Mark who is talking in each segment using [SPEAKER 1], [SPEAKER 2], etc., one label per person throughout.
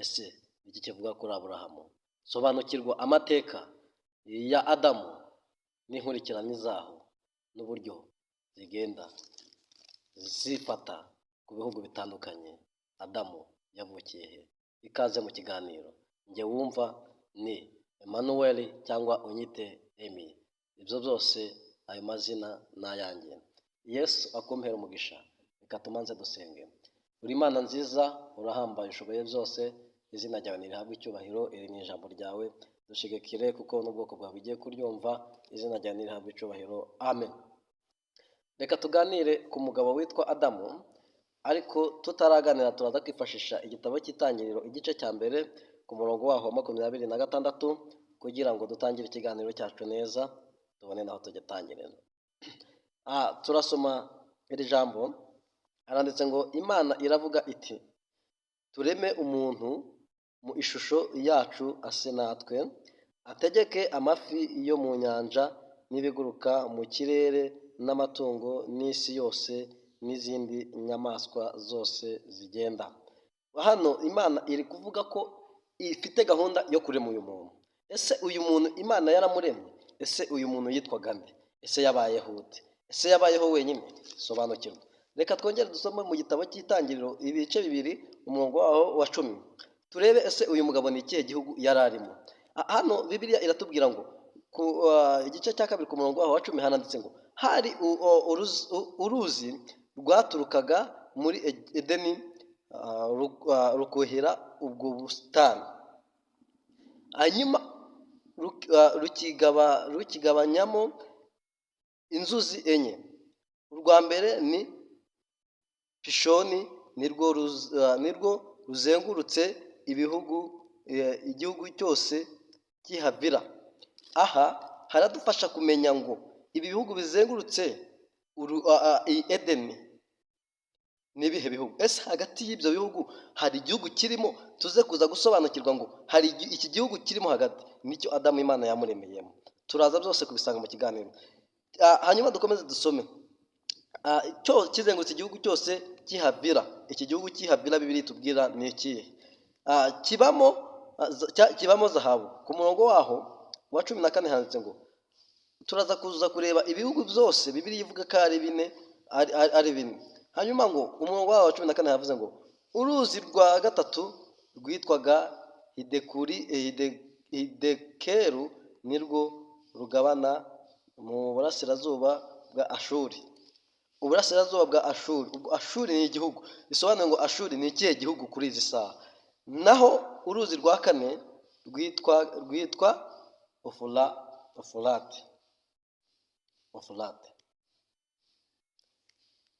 [SPEAKER 1] ese iki kivuga kuri Aburahamu? Sobanukirwa amateka ya Adamu n'inkurikirane zaho n'uburyo zigenda zifata ku bihugu bitandukanye. Adamu yavukiye he? Ikaze mu kiganiro. Njye wumva ni Emmanuel cyangwa unyite Emi. Ibyo byose ayo mazina n'ayanjye. Yesu akumpera umugisha. Reka tumanze dusenge. Uri Imana nziza, urahambaye, ushoboye byose, izina ryawe nirihabwe icyubahiro, iri ni ijambo ryawe, dushigikire kuko n'ubwoko bwawe bigiye kuryumva, izina ryawe nirihabwe icyubahiro, amen. Reka tuganire ku mugabo witwa Adamu, ariko tutaraganira turaza kwifashisha igitabo cy'Itangiriro igice cya mbere ku murongo waho wa 26 kugira ngo dutangire ikiganiro cyacu neza, tubone naho tugitangirira. Turasoma iri jambo, aranditse ngo Imana iravuga iti, tureme umuntu mu ishusho yacu ase natwe, ategeke amafi yo mu nyanja n'ibiguruka mu kirere n'amatungo n'isi yose n'izindi nyamaswa zose zigenda. Hano Imana iri kuvuga ko ifite gahunda yo kurema uyu muntu. Ese uyu muntu Imana yaramuremye? Ese uyu muntu yitwaga nde? Ese yabayeho ute? Ese yabayeho wenyine? Sobanukirwa. Reka twongere dusome mu gitabo cy'Itangiriro ibice 2 umurongo waho wa 10. Turebe ese uyu mugabo ni ikihe gihugu yari arimo. Hano Bibiliya iratubwira ngo ku igice cya 2 ku murongo waho wa 10 hananditse ngo hari uruzi rwaturukaga muri Edeni rukuhira ubwo busitani, hanyuma rukigabanyamo inzuzi enye. Urwa mbere ni Pishoni, nirwo ruzengurutse igihugu cyose cy'ihavira. Aha haradufasha kumenya ngo ibi bihugu bizengurutse Edeni nibihe bihugu. Ese hagati y'ibyo bihugu hari igihugu kirimo? Tuze kuza gusobanukirwa ngo hari iki gihugu kirimo hagati, nicyo Adamu Imana yamuremeyemo. Turaza byose kubisanga mu kiganiro. Hanyuma dukomeze dusome. Cyo kizengurutse igihugu cyose cy'ihavira. Iki gihugu cy'ihavira Bibiliya itubwira ni ikihe? Kibamo zahabu. Ku murongo waho wa 14 handitse ngo turaza kuza kureba ibihugu byose Bibiliya ivuga ko ari bine. Hanyuma ngo umurongo waho wa 14 yavuze ngo uruzi rwa gatatu rwitwaga Hidekeru nirwo rugabana mu burasirazuba bwa Ashuri. Uburasirazuba bwa Ashuri. Ashuri ni igihugu. Bisobanuye ngo Ashuri ni ikihe gihugu kuri izi saha. Naho uruzi rwa kane rwitwa Ufurate.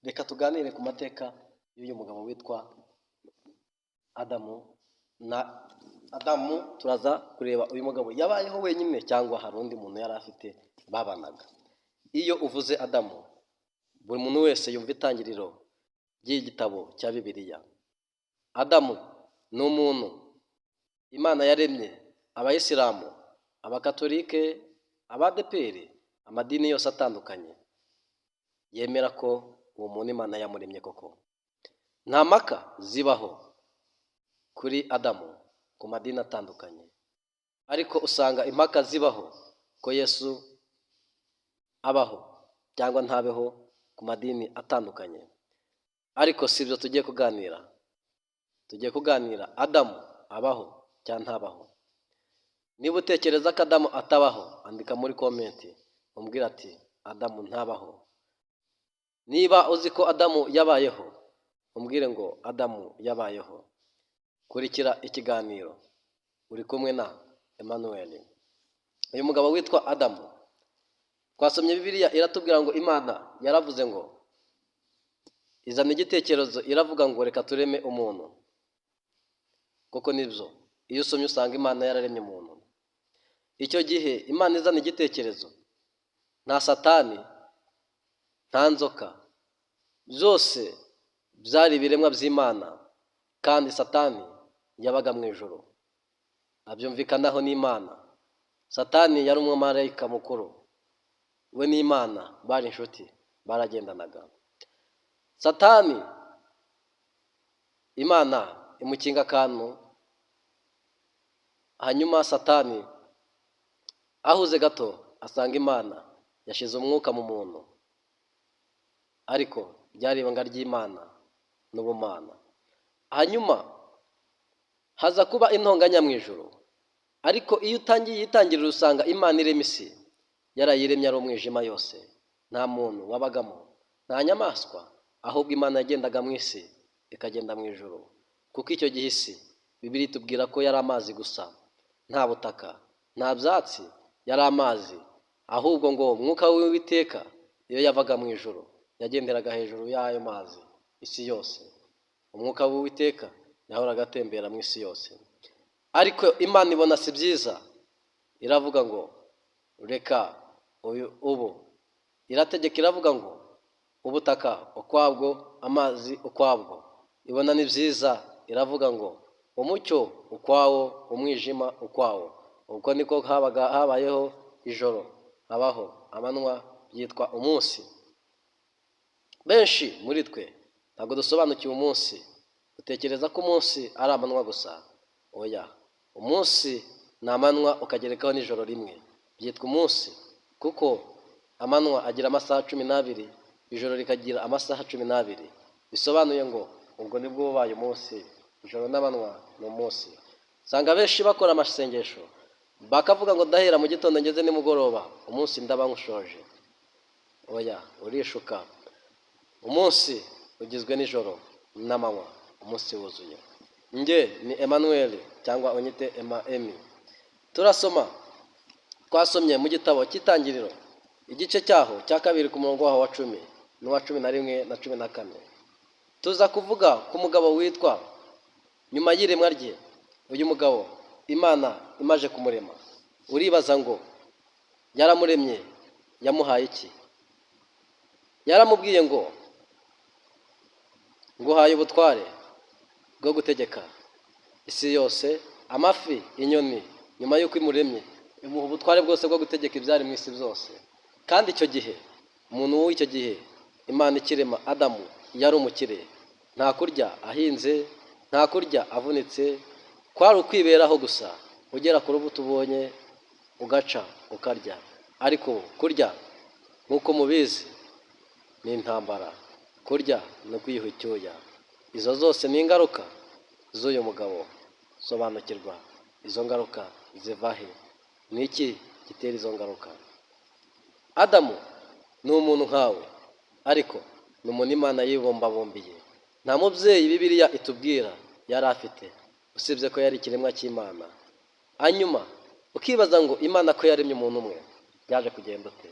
[SPEAKER 1] Reka tuganire ku mateka y'uyu mugabo witwa Adamu. Turaza kureba uyu mugabo yabayeho wenyine cyangwa hari undi muntu yari afite babanaga. Iyo uvuze Adamu, buri muntu wese yumva itangiriro ry'igitabo cya Bibiliya. Adamu ni umuntu Imana yaremye. Abayisilamu, abakatolike, abadeperi, amadini yose atandukanye yemera ko uwo muntu Imana yamuremye koko. Nta mpaka zibaho kuri Adamu ku madini atandukanye, ariko usanga impaka zibaho ko Yesu abaho cyangwa ntabeho ku madini atandukanye. Ariko si ibyo tugiye kuganira. Tugiye kuganira Adamu abaho cyangwa ntabaho. Niba utekereza ko Adamu atabaho, andika muri komenti umbwira ati Adamu ntabaho. Niba uzi ko Adamu yabayeho, umbwire ngo Adamu yabayeho. Kurikira ikiganiro uri kumwe na Emmanuel. Uyu mugabo witwa Adamu, twasomye Bibiliya iratubwira ngo Imana yaravuze ngo izana igitekerezo, iravuga ngo reka tureme umuntu. Koko nibyo, iyo usomye usanga Imana yararemye umuntu. Icyo gihe Imana izana igitekerezo, nta Satani, nta nzoka, byose byari ibiremwa by'Imana, kandi Satani yabaga mu ijuru. Abyumvikanaho n'Imana. Satani yari umumarayika mukuru, we n'Imana bari inshuti, baragendanaga. Satani Imana imukinga akantu hanyuma Satani ahuze gato asanga Imana yashize umwuka mu muntu, ariko ryari ibanga ry'Imana n'ubumana. Hanyuma haza kuba intonganya mu ijuru, ariko iyo utangiye yitangirira usanga Imana irema isi yarayiremye ari umwijima yose, nta muntu wabagamo, nta nyamaswa, ahubwo Imana yagendaga mu isi ikagenda mu ijuru. Kuko icyo gihe isi Bibiliya itubwira ko yari amazi gusa, nta butaka, nta byatsi, yari amazi. Ahubwo ngo umwuka w'Uwiteka iyo yavaga mu ijuru yagenderaga hejuru y'ayo mazi isi yose. Umwuka w'Uwiteka yahoraga atembera mu isi yose. Ariko Imana ibona si byiza, iravuga ngo reka ubu, irategeka iravuga ngo ubutaka ukwabwo, amazi ukwabwo. Ibona ni byiza, iravuga ngo umucyo ukwawo, umwijima ukwawo. Ubwo niko habayeho ijoro, habaho amanywa, byitwa umunsi. Benshi muri twe ntabwo dusobanukiwe umunsi, dutekereza ko umunsi ari amanywa gusa. Oya, umunsi ni amanywa ukagerekaho n'ijoro rimwe, byitwa umunsi. Kuko amanywa agira amasaha 12, ijoro rikagira amasaha 12. Bisobanuye ngo ubwo nibwo bubaye umunsi, ijoro n'amanywa ni umunsi. Usanga benshi bakora amasengesho bakavuga ngo ndahera mu gitondo ngeze nimugoroba umunsi ndaba nkushoje. Oya, urishuka. Umunsi ugizwe n'ijoro n'amanywa, umunsi wuzuye. Nge ni Emmanuel cyangwa unyite Emi. Twasomye mu gitabo cy'Itangiriro igice cyaho cya 2 ku murongo waho wa 10 n'uwa 11 na 14. Tuza kuvuga ku mugabo witwa, nyuma y'iremwa rye, uyu mugabo Imana imaje kumurema, uribaza ngo yaramuremye yamuhaye iki? Yaramubwiye ngo nguhaye ubutware bwo gutegeka isi yose, amafi, inyoni. Nyuma y'uko imuremye imuha ubutware bwose bwo gutegeka ibyari mu isi byose. Kandi icyo gihe umuntu w'icyo gihe Imana ikirema Adamu yari umukire, nta kurya ahinze, nta kurya avunitse, kwari ukwiberaho gusa, ugera ku rubuto ubonye ugaca ukarya. Ariko kurya nk'uko mubizi ni intambara, kurya no kwiha icyuya. Izo zose ni ingaruka z'uyu mugabo. Sobanukirwa izo ngaruka ziva he, ni iki gitera izo ngaruka. Adamu ni umuntu nkawe, ariko ni umuntu Imana yibumbabumbiye. Nta mubyeyi Bibiliya itubwira yari afite, usibye ko yari ikiremwa cy'Imana. Hanyuma ukibaza ngo Imana ko yaremye umuntu umwe yaje kugenda ute?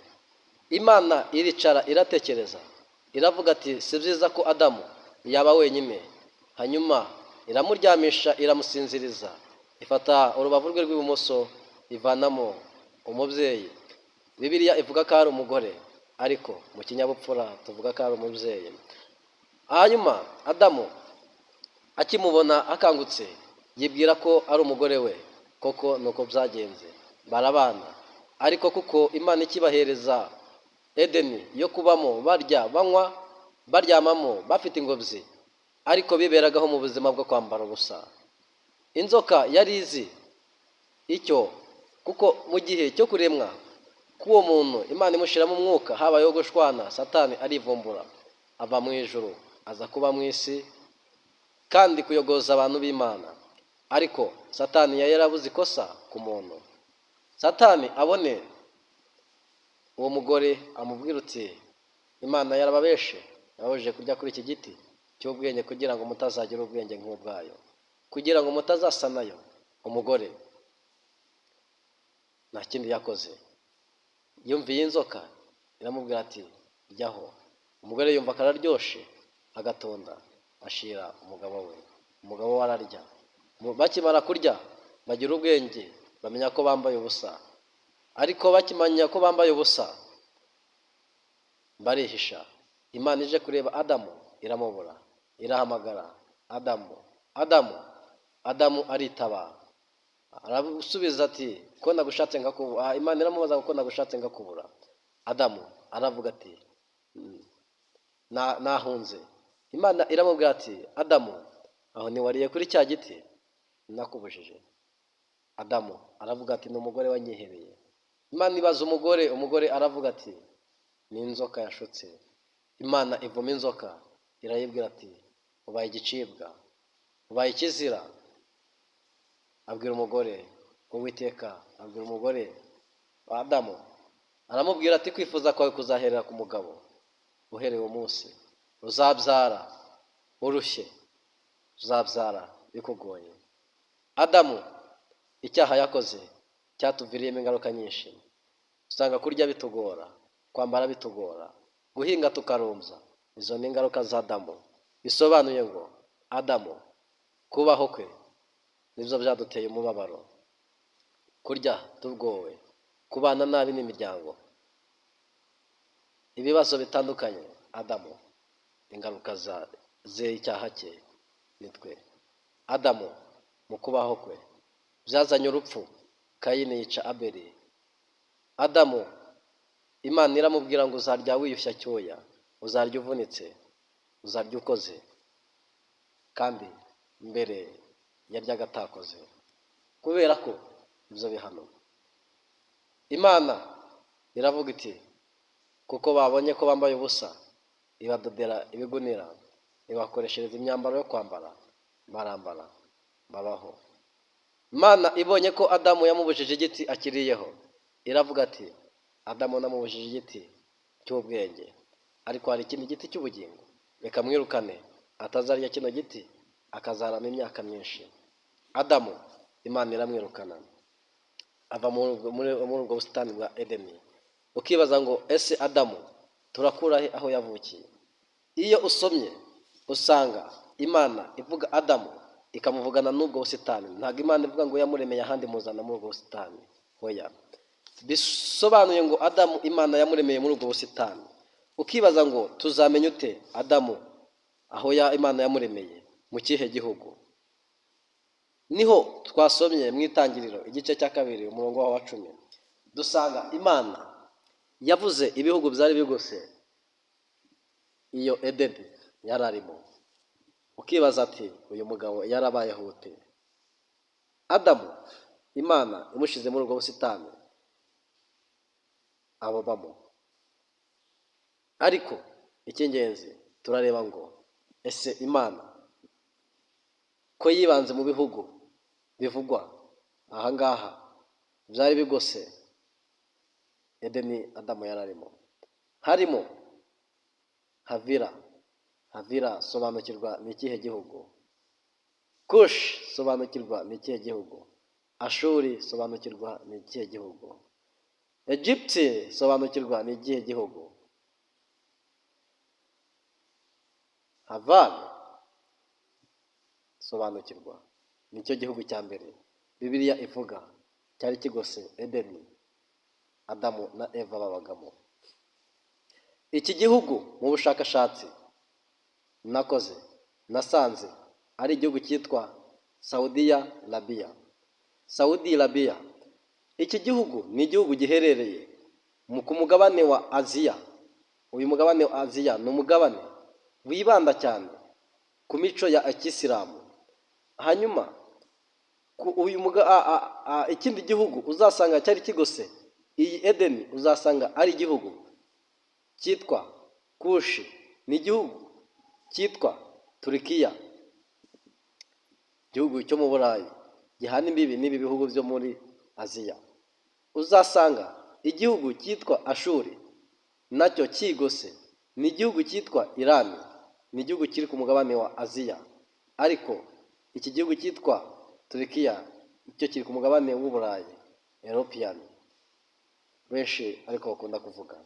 [SPEAKER 1] Imana iricara iratekereza, iravuga ati si byiza ko Adamu yaba wenyine. Hanyuma iramuryamisha, iramusinziriza, ifata urubavu rwe rw'ibumoso ivanamo umubyeyi. Bibiliya ivuga ko ari umugore, ariko mu kinyabupfura tuvuga ko ari umubyeyi. Hanyuma Adamu akimubona akangutse yibwira ko ari umugore we. Koko nuko byagenze, barabana. Ariko kuko Imana ikibahereza Edeni yo kubamo, barya, banywa, baryamamo, bafite ingobyi, ariko biberagaho mu buzima bwo kwambara ubusa. Inzoka yari izi icyo, kuko mu gihe cyo kuremwa k'uwo muntu Imana imushyiramo umwuka, habayeho gushwana. Satani arivumbura ava mu ijuru aza kuba mu isi kandi kuyogoza abantu b'Imana. Ariko Satani yari yarabuze ikosa ku muntu. Satani abone uwo mugore amubwira uti Imana yarababeshe, yabujije kurya kuri iki giti cy'ubwenge kugira ngo mutazagira ubwenge nk'ubwayo, kugira ngo mutazasa nayo. Umugore nta kindi yakoze, yumviye inzoka iramubwira ati ryaho. Umugore yumva akararyoshe, agatonda ashira umugabo we. Umugabo we ararya. Bakimara kurya bagira ubwenge, bamenya ko bambaye ubusa. Ariko bakimanya ko bambaye ubusa barihisha. Imana ije kureba Adamu iramubura, irahamagara Adamu, Adamu. Adamu aritaba, arasubiza ati ko nagushatse ngakubura. Imana iramubaza ko nagushatse ngakubura. Adamu aravuga ati nahunze. Imana iramubwira ati Adamu, aho ntiwariye kuri cya giti nakubujije? Adamu aravuga ati ni umugore wanyihereye. Imana ibaza umugore aravuga ati ni inzoka yashutse. Imana ivuma inzoka irayibwira ati ubaye igicibwa, ubaye ikizira. Abwira umugore, Uwiteka abwira umugore wa Adamu, aramubwira ati kwifuza kwawe kuzaherera ku mugabo, uhereye umunsi uzabyara urushye, uzabyara bikugoye. Adamu, icyaha yakoze cyatuviriyemo ingaruka nyinshi. Usanga kurya bitugora, kwambara bitugora, guhinga tukarumbya. Izo ni ingaruka za Adamu. Bisobanuye ngo Adamu kubaho kwe nibyo byaduteye umubabaro, kurya tugowe, kubana nabi n'imiryango, ibibazo bitandukanye. Adamu, ingaruka z'icyaha cye nitwe. Adamu mu kubaho kwe byazanye urupfu. Kayini yica Abeli. Adamu, Imana iramubwira ngo uzarya wiyushya cyoya, uzarya uvunitse, uzarya ukoze, kandi mbere yaryaga atakoze. Kubera ko ibyo bihano, Imana iravuga iti kuko babonye ko bambaye ubusa, ibadodera ibigunira, ibakoreshereza imyambaro yo kwambara, barambara babaho. Imana ibonye ko Adamu yamubujije igiti akiriyeho, iravuga ati Adamu namubujije igiti cy'ubwenge, ariko hari ikindi giti cy'ubugingo, reka mwirukane atazarya kino giti akazarama imyaka myinshi. Adamu, Imana iramwirukana, ava muri ubwo busitani bwa Edeni. Ukibaza ngo ese Adamu turakura he aho yavukiye? Iyo usomye usanga Imana ivuga Adamu ikamuvugana n'ubwo busitani. Ntabwo Imana ivuga ngo yamuremeye ahandi muzana muri ubwo busitani, hoya. Bisobanuye ngo Adamu Imana yamuremeye muri ubwo busitani. Ukibaza ngo tuzamenya ute Adamu aho Imana yamuremeye, mu kihe gihugu? Niho twasomye mu Itangiriro igice cya 2 umurongo wa 10, dusanga Imana yavuze ibihugu byari bigose iyo Edeni yararimo. Ukibaza ati uyu mugabo yarabayeho ute? Adamu Imana imushize muri ubwo busitani abo bamo. Ariko icy'ingenzi turareba ngo ese Imana ko yibanze mu bihugu bivugwa ahangaha byari bigose Edeni Adamu yararimo, harimo Havira sobanukirwa ni ikihe gihugu? Kush sobanukirwa ni ikihe gihugu? Ashuri sobanukirwa ni ikihe gihugu? Egypte sobanukirwa ni ikihe gihugu? Havan sobanukirwa nicyo gihugu cya mbere Bibiliya ivuga cyari kigose Edeni Adamu na Eva babagamo. Iki gihugu mu bushakashatsi nasanze ari igihugu cyitwa Saudi Arabia. Iki gihugu ni igihugu giherereye ku mugabane wa Aziya. Uyu mugabane wa Aziya ni umugabane wibanda cyane ku mico ya Kisilamu. Hanyuma ikindi gihugu uzasanga cyari kigose iyi Edeni uzasanga ari igihugu cyitwa Kushi, ni igihugu cyitwa Turikiya, igihugu cyo mu Burayi gihana imbibi n'ibi bihugu byo muri Aziya. Uzasanga igihugu cyitwa Ashuri nacyo kigose ni igihugu cyitwa Irani, ni igihugu kiri ku mugabane wa Aziya, ariko iki gihugu cyitwa Turikiya icyo kiri ku mugabane w'Uburayi, European benshi ariko bakunda kuvuga.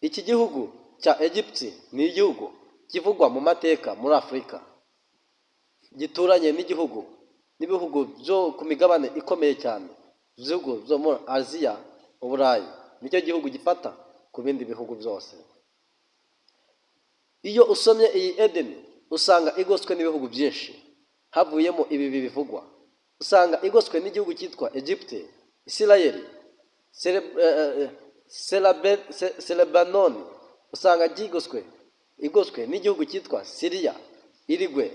[SPEAKER 1] Iki gihugu cya Egypte ni igihugu kivugwa mu mateka muri Afurika, gituranye n'ibihugu byo ku migabane ikomeye cyane, ibihugu byo muri Aziya, Uburayi. Nicyo gihugu gifata ku bindi bihugu byose. Iyo usomye iyi Edeni usanga igoswe n'ibihugu byinshi, havuyemo ibi bivugwa. Usanga igoswe n'igihugu cyitwa Egypte, Isirayeli, Lebanon. Usanga igoswe n'igihugu cyitwa Syria, Irigwe,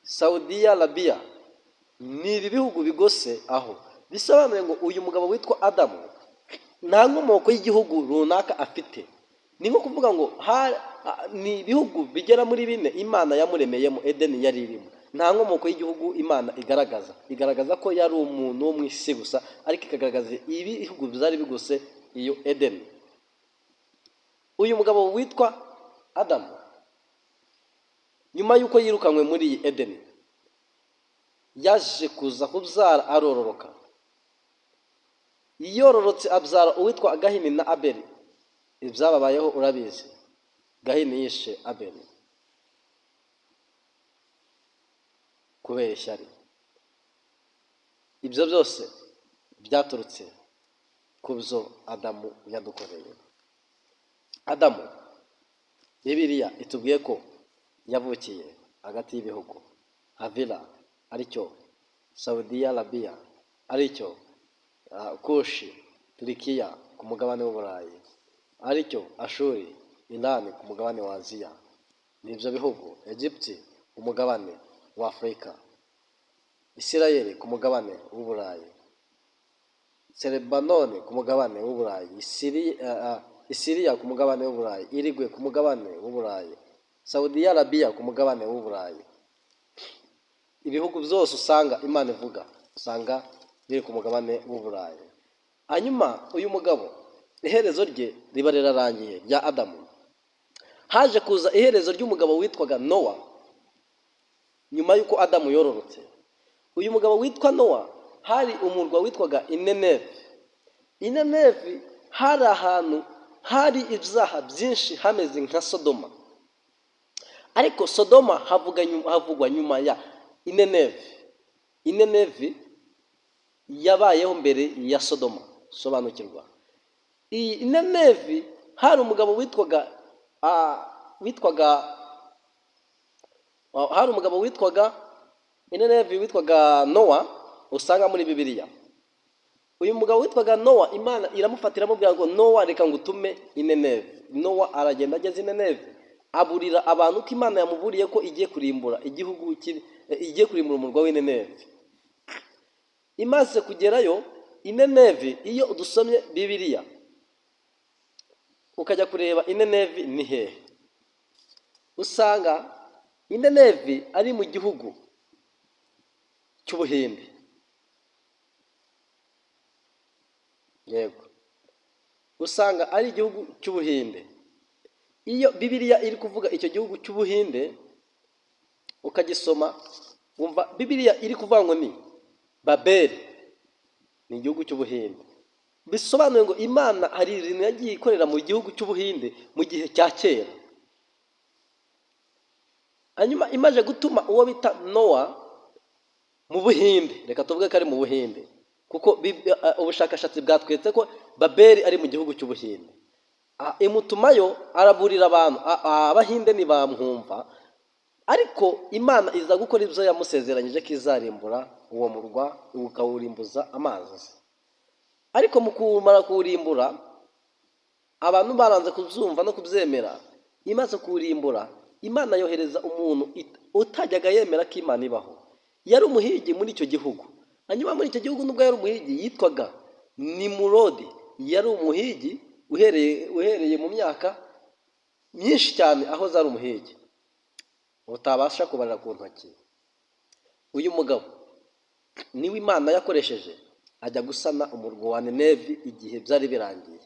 [SPEAKER 1] Saudi Arabia, ni ibi bihugu bigose aho. Bisobanuye ngo uyu mugabo witwa Adamu nta nkomoko y'igihugu runaka afite. Ni nko kuvuga ngo ni ibihugu bigera muri bine Imana yamuremeyemo Edeni yari irimo. Nta nkomoko y'igihugu Imana igaragaza ko yari umuntu wo mu isi gusa, ariko ikagaragaza ibihugu byari bigose iyo Edeni. Uyu mugabo witwa Adamu nyuma y'uko yirukanywe muri iyi Edeni yaje kuza kubyara arororoka. Yororotse abyara uwitwa Gahini na Abeli. Ibyababayeho urabizi. Gahini yishe Abeli kubera ishyari. Ibyo byose byaturutse ku byo Adamu yadukoreye. Adamu, Bibiliya itubwiye ko yavukiye hagati y'ibihugu Havila, aricyo Saudi Arabia, aricyo Kushi, Turikiya ku mugabane w'Uburayi, aricyo Ashuri, Irani ku mugabane wa Aziya. N'ibyo bihugu Egypte ku mugabane wa Afurika, Isirayeli ku mugabane w'Uburayi, Lebanoni ku mugabane w'Uburayi, Isiriya ku mugabane w'Uburayi, Irigwe ku mugabane w'Uburayi, Saudi Arabia ku mugabane w'Uburayi. Ibihugu byose usanga Imana ivuga usanga biri ku mugabane w'Uburayi. Hanyuma uyu mugabo iherezo rye riba rirarangiye rya Adamu. Haje kuza iherezo ry'umugabo witwaga Nowa nyuma y'uko Adamu yororotse. Uyu mugabo witwa Nowa hari umurwa witwaga Nineve. Nineve hari ahantu hari ibyaha byinshi hameze nka Sodoma, ariko Sodoma havugwa nyuma ya Nineve. Nineve yabayeho mbere ya Sodoma. Sobanukirwa. Iyi Nineve hari umugabo witwaga Nineve witwaga Nowa, usanga muri Bibiliya. Uyu mugabo witwaga Nowa, Imana iramufatira amubwira ngo Nowa reka ngutume Nineve. Nowa aragenda ageze Nineve, aburira abantu ko Imana yamuburiye ko igiye kurimbura igihugu igiye kurimbura umurwa w'Nineve. Imaze kugerayo Nineve, iyo udusomye Bibiliya ukajya kureba Nineve ni hehe, usanga Nineve ari mu gihugu cy'Ubuhinde. Yego, usanga ari igihugu cy'Ubuhinde. Iyo Bibiliya iri kuvuga icyo gihugu cy'Ubuhinde ukagisoma, wumva Bibiliya iri kuvuga ngo ni Babeli, ni igihugu cy'Ubuhinde. Bisobanuye ngo Imana hari ibintu yagiye ikorera mu gihugu cy'Ubuhinde mu gihe cya kera. Hanyuma imaze gutuma uwo bita Nowa mu Buhinde, reka tuvuge ko ari mu Buhinde, kuko ubushakashatsi bwatwetse ko Babeli ari mu gihugu cy'Ubuhinde. Imutumayo araburira abantu, Abahinde ntibamwumva, ariko Imana iza gukora ibyo yamusezeranyije ko izarimbura uwo murwa, ukawurimbuza amazi. Ariko mu kumara kuwurimbura, abantu baranze kubyumva no kubyemera. Imaze kuwurimbura, Imana yohereza umuntu utajyaga yemera ko Imana ibaho. Yari umuhigi muri icyo gihugu. Hanyuma muri icyo gihugu nubwo yari umuhigi, yitwaga Nimurodi. Yari umuhigi uhereye mu myaka myinshi cyane aho zari umuhigi utabasha kubarira ku ntoki. Uyu mugabo niwe Imana yakoresheje ajya gusana umurwa wa Nineve igihe byari birangiye.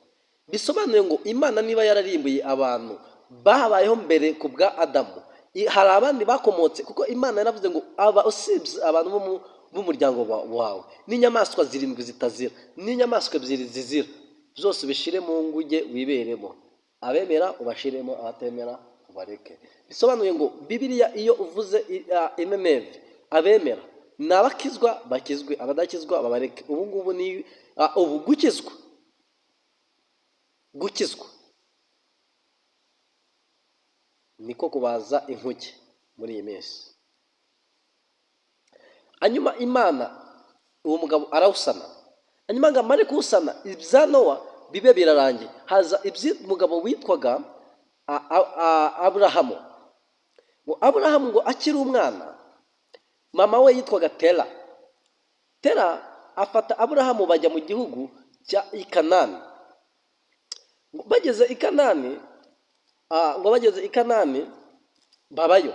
[SPEAKER 1] Bisobanuye ngo Imana niba yararimbuye abantu babayeho mbere ku bwa Adamu, hari abandi bakomotse, kuko Imana yaravuze ngo usibye abantu b'umuryango wawe n'inyamaswa 7 zitazira n'inyamaswa 2 zizira, byose ubishire mu nguge wiberemo. Abemera ubashiremo, abatemera ubareke. Bisobanuye ngo Bibiliya iyo uvuze Nineve, abemera n'abakizwa bakizwe, abadakizwa babareke. Ubu ngubu ni gukizwa niko kubaza inkuge muri iyi minsi. Hanyuma Imana uwo mugabo arawusana. Hanyuma ngo amare kuwusana, ibya Nowa bibe birarangiye. Haza iby'umugabo witwaga Aburahamu. Ngo Aburahamu ngo akiri umwana, mama we yitwaga Tera. Tera afata Aburahamu bajya mu gihugu cya Kanani. Bageze i Kanani, babayo.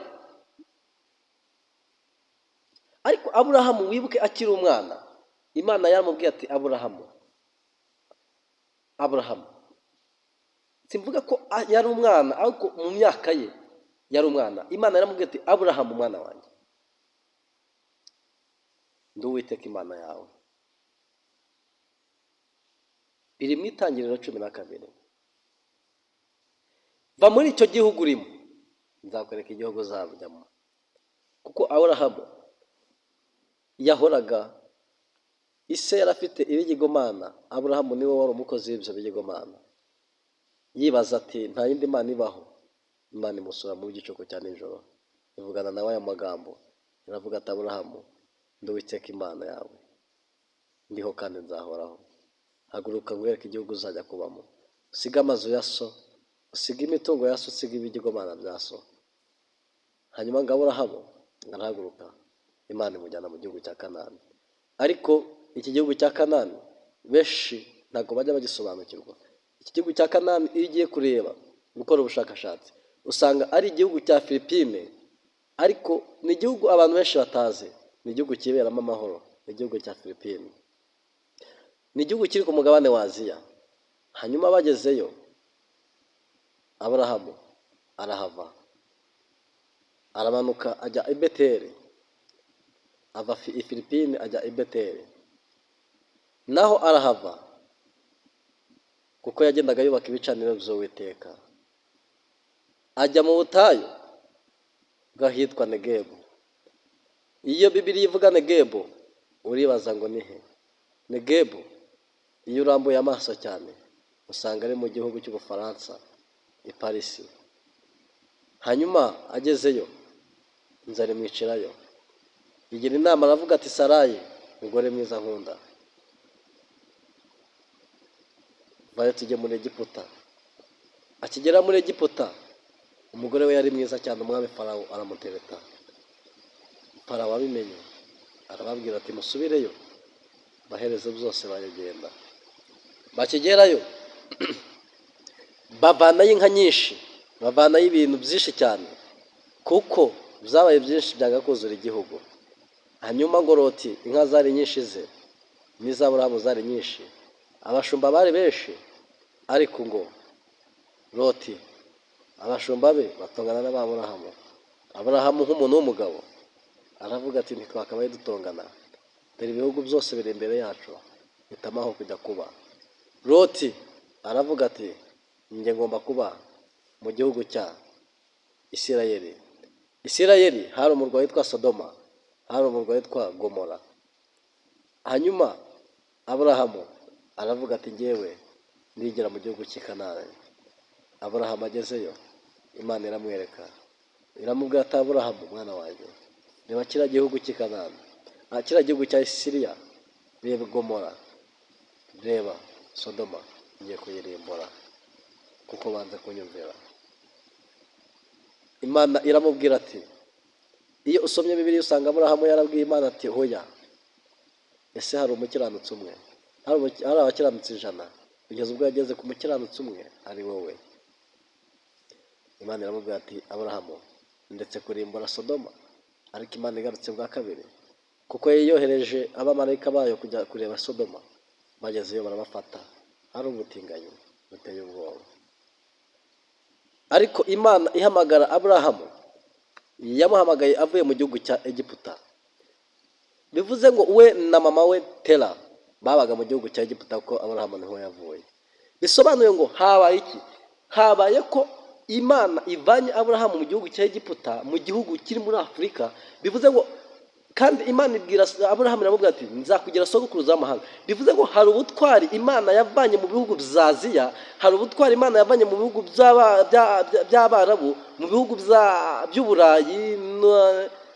[SPEAKER 1] Ariko Aburahamu wibuke akiri umwana, Imana yaramubwiye ati Aburahamu, simvuga ko yari umwana, ariko mu myaka ye yari umwana. Imana yaramubwiye ati Aburahamu mwana wanjye, ndi Uwiteka Imana yawe. Biri mu Itangiriro 12. Va muri icyo gihugu urimo, nzakwereka igihugu uzajyamo. Kuko Aburahamu yahoraga, ise yarafite ibigirwamana, Aburahamu niwe wari umukozi w'ibyo bigirwamana. Yibaza ati nta yindi mana ibaho. Imana imusura mu gicuku cya nijoro, ivugana nawe aya magambo, iravuga ati Aburahamu, ndi Uwiteka Imana yawe, ndiho kandi nzahoraho. Haguruka ngwereke igihugu uzajya kubamo. Usiga amazu ya so, usiga imitungo ya so, usiga ibigirwamana bya so. Hanyuma ngo Aburahamu arahaguruka, Imana imujyana mu gihugu cya Kanani. Ariko iki gihugu cya Kanani benshi ntabwo bajya bagisobanukirwa. Iki gihugu cya Kanani iyo ugiye kureba gukora ubushakashatsi, usanga ari igihugu cya Filipine, ariko ni igihugu abantu benshi batazi. Ni igihugu kiberamo amahoro, ni igihugu cya Filipine. Ni igihugu kiri ku mugabane wa Aziya. Hanyuma bagezeyo, Aburahamu arahava, aramanuka ajya i Beteli. Ava i Filipine ajya i Beteli. Naho arahava kuko yagendaga yubaka ibicaniro by'Uwiteka. Ajya mu butayu bw'ahitwa Negebu. Iyo Bibiliya ivuga Negebu, uribaza ngo ni he? Negebu, iyo urambuye amaso cyane, usanga ari mu gihugu cy'Ubufaransa, i Paris. Hanyuma agezeyo, inzara imwicirayo. Igira inama, aravuga ati Sarayi, mugore mwiza nkunda, vayo tujye muri Egiputa. Akigera muri Egiputa, umugore we yari mwiza cyane, umwami Farawo aramutereta. Farawo abimenye, arababwira ati musubireyo, bahereze byose baragenda. Bakigerayo, bavanayo inka nyinshi, bavanayo ibintu byinshi cyane, kuko byabaye byinshi byanga kuzura igihugu. Hanyuma ngo Loti, inka zari nyinshi ze, n'iz'Aburahamu zari nyinshi, abashumba bari benshi. Ariko ngo Loti, abashumba be batongana n'Aburahamu. Aburahamu nk'umuntu w'umugabo aravuga ati ntitwakabaye dutongana, dore ibihugu byose biri imbere yacu, hitamo kujya kuba. Loti aravuga ati njye ngomba kuba mu gihugu cya Isirayeli. Isirayeli hari umurwa witwa Sodoma, hari umurwa witwa Gomora. Hanyuma Aburahamu aravuga ati ngewe ndigera mu gihugu cy'i Kanani. Aburahamu agezeyo, Imana iramwereka, iramubwira ati Aburahamu mwana wanjye, reba kiriya gihugu cy'i Kanani, kiriya gihugu cya Siriya, reba Gomora, reba Sodoma, ngiye kuyirimbura kuko banze kunyumvira. Imana iramubwira ati, iyo usomye Bibiliya usanga Aburahamu yarabwiye Imana ati hoya, ese hari umukiranutsi umwe, hari abakiranutsi 100, kugeza ubwo yageze ku mukiranutsi umwe, ari wowe. Imana iramubwira ati Aburahamu, ndetse kurimbura Sodoma. Ariko Imana igarutse bwa kabiri, kuko yohereje abamarayika bayo kujya kureba Sodoma. Bagezeyo barabafata, hari ubutinganyi buteye ubwoba. Ariko Imana ihamagara Aburahamu, yamuhamagaye avuye mu gihugu cya Egiputa. Bivuze ngo we na mama we Tera babaga mu gihugu cya Egiputa, kuko Aburahamu niho yavuye. Bisobanuye ngo habaye iki? Habaye ko Imana ivanye Aburahamu mu gihugu cya Egiputa, mu gihugu kiri muri Afurika. Bivuze ngo kandi Imana ibwira Aburahamu, iramubwira ati nzakugira sogokuruza w'amahanga. Bivuze ngo hari ubutwari Imana yavanye mu bihugu bya Aziya, hari ubutwari Imana yavanye mu bihugu by'Abarabu, mu bihugu by'Uburayi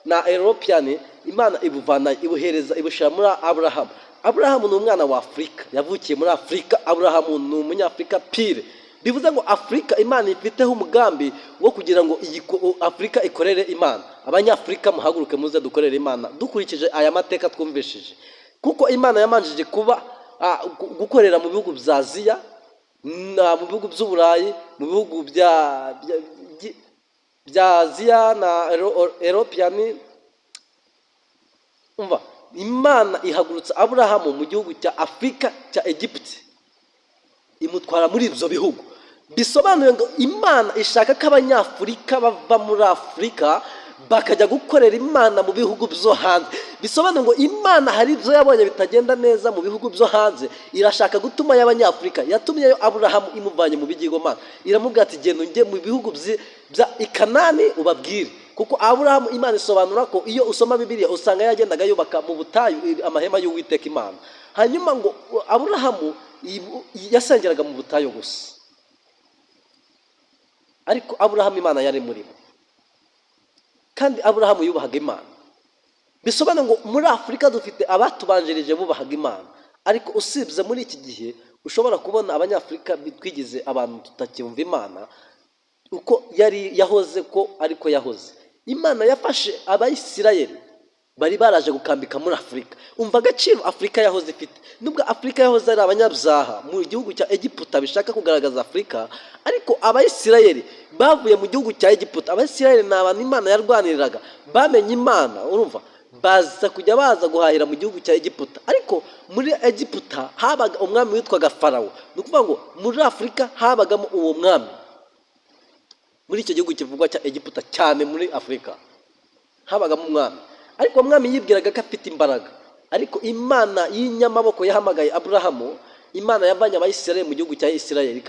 [SPEAKER 1] na European. Imana ibuvana, ibuhereza, ibushira muri Aburahamu. Aburahamu ni umwana wa Afurika, yavukiye muri Afurika. Aburahamu ni umunyafurika pire. Bivuze ngo Afurika Imana ifiteho umugambi wo kugira ngo Afurika ikorere Imana. Abanyafurika muhaguruke muze dukorere Imana dukurikije aya mateka twumvishije. kuko Imana yamanjije kuba gukorera mu bihugu bya Aziya, mu bihugu by'Uburayi, mu bihugu bya Aziya na European. Umva, Imana ihagurutsa Aburahamu mu gihugu cya Afurika cya Egiputa, imutwara muri ibyo bihugu. Bisobanuye ngo Imana ishaka ko Abanyafurika bava muri Afurika bakajya gukorera Imana mu bihugu byo hanze. Bisobanuye ngo Imana hari ibyo yabonye bitagenda neza mu bihugu byo hanze, irashaka gutuma y'Abanyafurika. Yatumyeyo Aburahamu imuvanye mu bigirwamana, iramubwira ati genda ujye mu bihugu bya Kanani ubabwire. Kuko Aburahamu, Imana isobanura ko iyo usoma Bibiliya usanga yagendaga yubaka mu butayu amahema y'Uwiteka Imana. Hanyuma ngo Aburahamu yasengeraga mu butayu gusa, ariko Aburahamu Imana yari murimo, kandi Aburahamu yubahaga Imana. Bisobanura ngo muri Afurika dufite abatubanjirije bubahaga Imana, ariko usibye muri iki gihe ushobora kubona Abanyafurika bitwigize abantu tutacyumva Imana uko yari yahoze, ko ariko yahoze. Imana yafashe Abayisirayeli bari baraje gukambika muri Afurika. Umva agaciro Afurika yahoze ifite. Nubwo Afurika yahoze ari abanyabyaha mu gihugu cya Egiputa bishaka kugaragaza Afurika, ariko Abayisirayeli bavuye mu gihugu cya Egiputa. Abayisirayeli ni abantu Imana yarwaniriraga, bamenye Imana, urumva, baza guhahira mu gihugu cya Egiputa. Ariko muri Egiputa habaga umwami witwaga Farawo. Ni ukuvuga ngo muri Afurika habagamo uwo mwami. Muri icyo gihugu kivugwa cya Egiputa cyane muri Afurika habagamo umwami, ariko umwami yibwiraga ko afite imbaraga. Ariko Imana y'inyamaboko yahamagaye Aburahamu. Imana yavanye Abayisirayeli mu gihugu cya Isirayeli,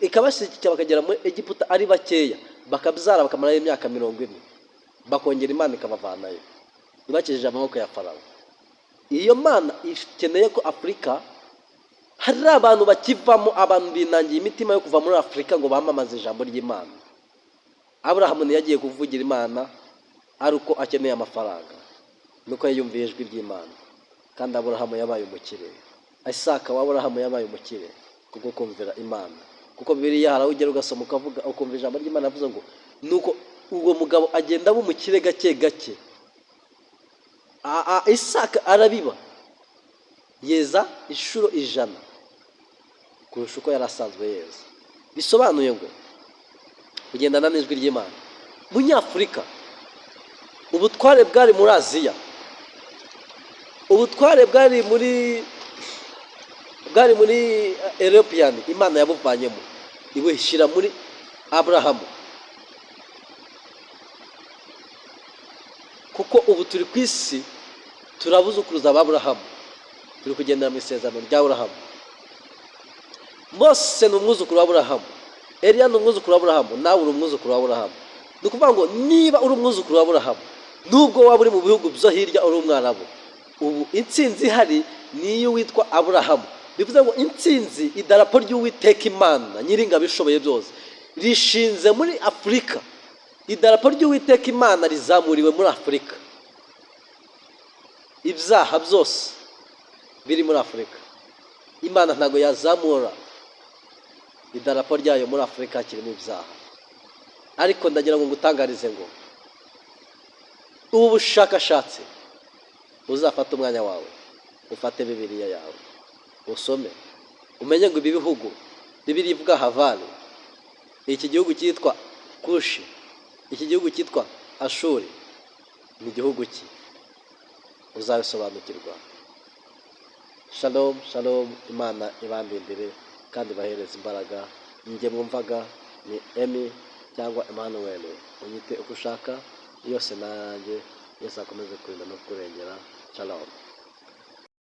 [SPEAKER 1] ikabashyigikira bakagera muri Egiputa ari bakeya, bakabyara bakamarayo imyaka 40, bakongera Imana ikabavanayo ibakijije amaboko ya Farawo. Iyo Mana ikeneye ko Afurika hari abantu bakivamo, abantu binangiye imitima yo kuva muri Afurika ngo bamamaze ijambo ry'Imana. Aburahamu yagiye kuvugira Imana ari uko akeneye amafaranga, nuko yiyumviye ijwi ry'Imana, kandi Aburahamu yabaye umukire. Isaka wa Aburahamu yabaye umukire kuko kumvira Imana. Kuko Bibiliya harawugera ugasoma ukavuga ukumva ijambo ry'Imana avuze ngo nuko uwo mugabo agenda b'umukire gake gake. Isaka arabiba, yeza inshuro 100 kurusha uko yari asanzwe yeza. Bisobanuye ngo kugendana n'ijwi ry'Imana. Munyafurika ubutware bwari muri Aziya, ubutware bwari muri European, Imana yabuvanyemo ibushyira muri Aburahamu. Kuko ubu turi ku isi turabuzukuruza Aburahamu, turi kugendera mu isezerano rya Aburahamu. Mose ni umwuzukuru wa Aburahamu, Eliya ni umwuzukuru wa Aburahamu, nawe uri umwuzukuru wa Aburahamu. Ni ukuvuga ngo niba uri umwuzukuru wa Aburahamu, nubwo waba uri mu bihugu byo hirya uri umwarabu, ubu intsinzi ihari niyo witwa Aburahamu. Bivuze ngo intsinzi, idarapo ry'Uwiteka Imana Nyiringabo ishoboye byose rishinze muri Afurika. Idarapo ry'Uwiteka Imana rizamuriwe muri Afurika. Ibyaha byose biri muri Afurika. Imana ntago yazamura idarapo ryayo muri Afurika kirimo ibyaha. Ariko ndagira ngo ngutangarize ngo ubu bushakashatsi uzafata umwanya wawe, ufate Bibiliya yawe usome, umenye ngo ibi bihugu Bibiliya ivuga Havani, iki gihugu cyitwa Kushi, iki gihugu cyitwa Ashuri, ni igihugu ki? Uzabisobanukirwa. Shalom, shalom. Imana ibandindire kandi bahereza imbaraga. Njye mwumvaga ni Emi cyangwa Emmanuel, unyite uko ushaka, yose nanjye. Yesu akomeze kurinda no kurengera. Shalom.